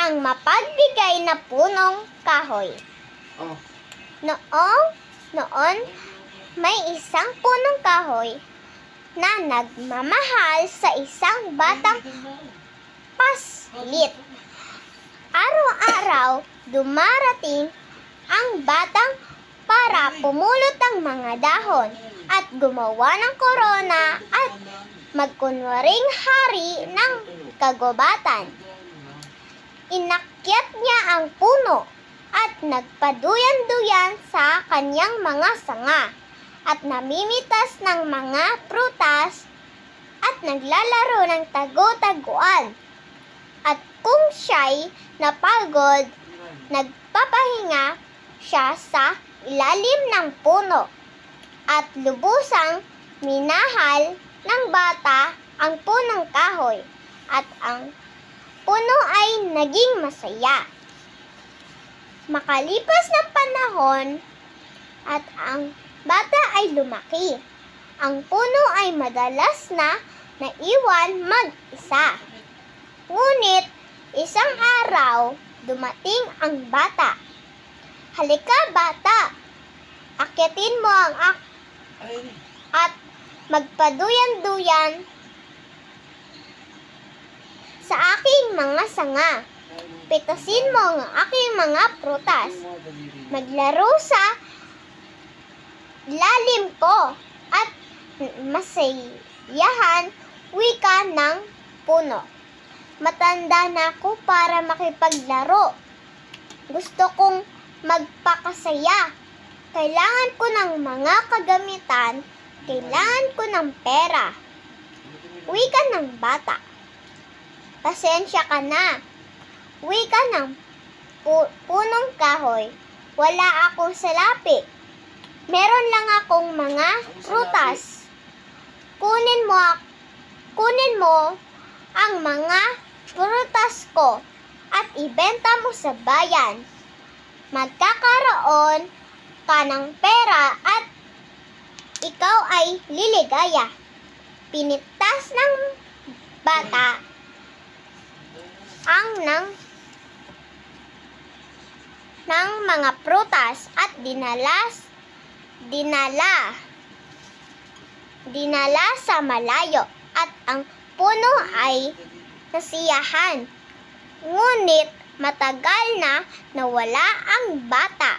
ang mapagbigay na punong kahoy. Oh. Noon, may isang punong kahoy na nagmamahal sa isang batang paslit. Araw-araw, dumarating ang batang para pumulot ng mga dahon at gumawa ng korona at magkunwaring hari ng kagubatan. Inakyat niya ang puno at nagpaduyan-duyan sa kanyang mga sanga at namimitas ng mga prutas at naglalaro ng tago-taguan. At kung siya'y napagod, nagpapahinga siya sa ilalim ng puno at lubusang minahal ng bata ang punong kahoy at ang puno ay naging masaya. Makalipas ng panahon at ang bata ay lumaki. Ang puno ay madalas na naiwan mag-isa. Ngunit isang araw, dumating ang bata. "Halika bata, akyatin mo ang at magpaduyan-duyan sa aking mga sanga. Pitasin mo ang aking mga prutas. Maglaro sa lalim ko at masayahan," wika ng puno. "Matanda na ako para makipaglaro. Gusto kong magpakasaya. Kailangan ko ng mga kagamitan. Kailangan ko ng pera," wika ng bata. "Pasensya ka na," wika ng punong kahoy. "Wala akong salapi. Meron lang akong mga prutas. Kunin mo ang mga prutas ko at ibenta mo sa bayan. Magkakaroon ka ng pera at ikaw ay liligaya." Pinitas ng bata ang ng mga prutas at dinala sa malayo at ang puno ay nasiyahan. Ngunit matagal na nawala ang bata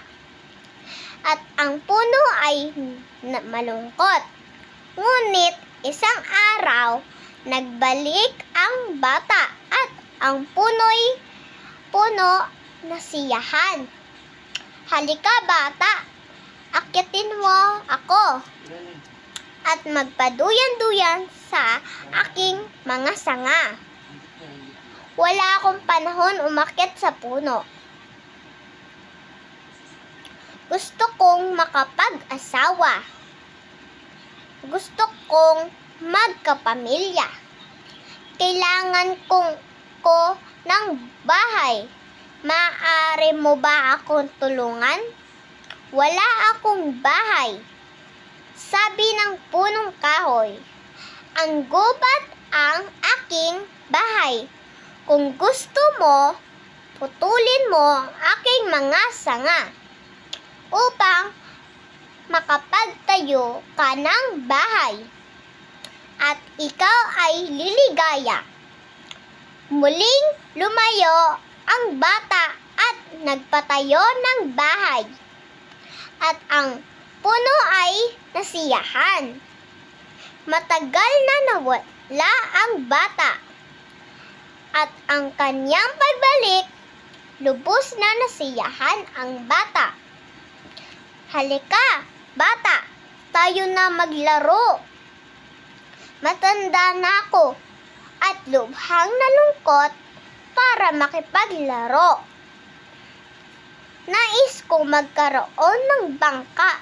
at ang puno ay malungkot. Ngunit isang araw, nagbalik ang bata at ang puno nasiyahan. "Halika bata, akyatin mo ako at magpaduyan-duyan sa aking mga sanga. Wala akong panahon umakyat sa puno. Gusto kong makapag-asawa. Gusto kong magkapamilya. Kailangan ko ng bahay. Maaari mo ba akong tulungan? Wala akong bahay," sabi ng punong kahoy. "Ang gubat ang aking bahay. Kung gusto mo, putulin mo ang aking mga sanga upang makapagtayo ka ng bahay at ikaw ay liligaya." Muling lumayo ang bata at nagpatayo ng bahay at ang puno ay nasiyahan. Matagal na nawala ang bata at ang kanyang pagbalik, lubos na nasiyahan ang bata. "Halika, bata, tayo na maglaro. Matanda na ako at lubhang nalungkot para makipaglaro. Nais kong magkaroon ng bangka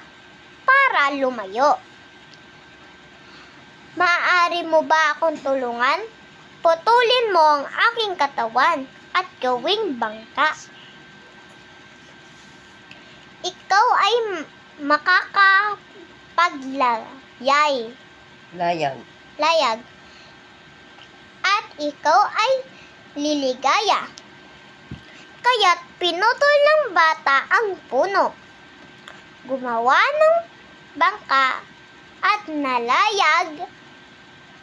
para lumayo. Maaari mo ba akong tulungan? Putulin mo ang aking katawan at gawing bangka. Ikaw ay layag at ikaw ay liligaya. Kaya't pinutol ng bata ang puno. Gumawa ng bangka at nalayag.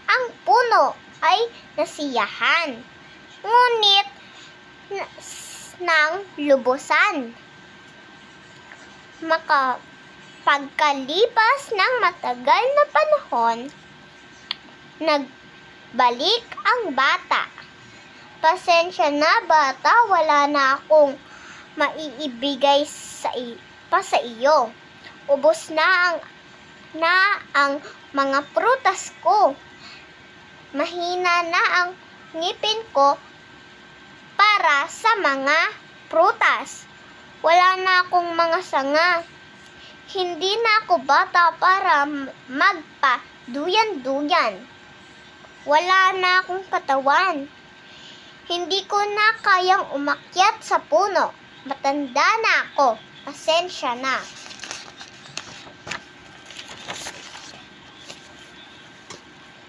Ang puno ay nasiyahan, ngunit ng lubusan. Pagkalipas ng matagal na panahon, nagbalik ang bata. Pasensya na bata, wala na akong maiibigay pa sa iyo. Ubos na ang mga prutas ko. Mahina na ang ngipin ko para sa mga prutas. Wala na akong mga sanga. Hindi na ako bata para magpa-duyan-duyan. Wala na akong katawan. Hindi ko na kayang umakyat sa puno. Matanda na ako. Pasensya na.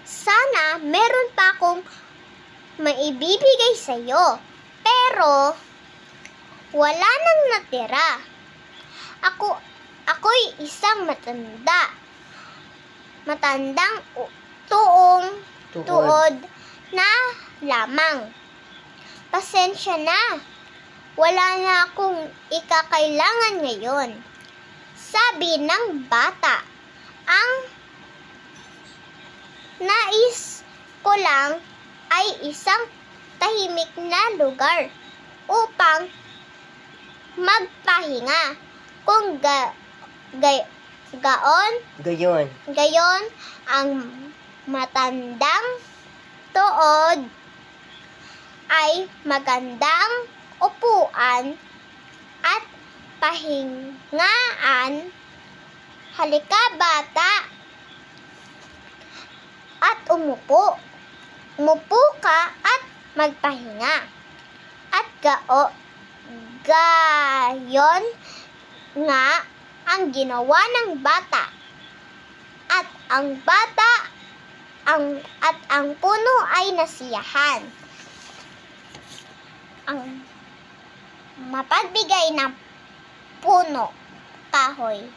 Sana meron pa akong maibibigay sa iyo. Pero wala nang natira. Ako'y isang matandang tuod na lamang. Pasensya na. Wala na akong ikakailangan ngayon. Sabi ng bata. Ang nais ko lang ay isang tahimik na lugar upang magpahinga. Kung gayon ang matandang tuod ay magandang upuan at pahingaan. Halika bata at umupo. Umupo ka at magpahinga. At gayon nga ang ginawa ng bata. At ang puno ay nasiyahan. Ang mapagbigay ng puno, kahoy.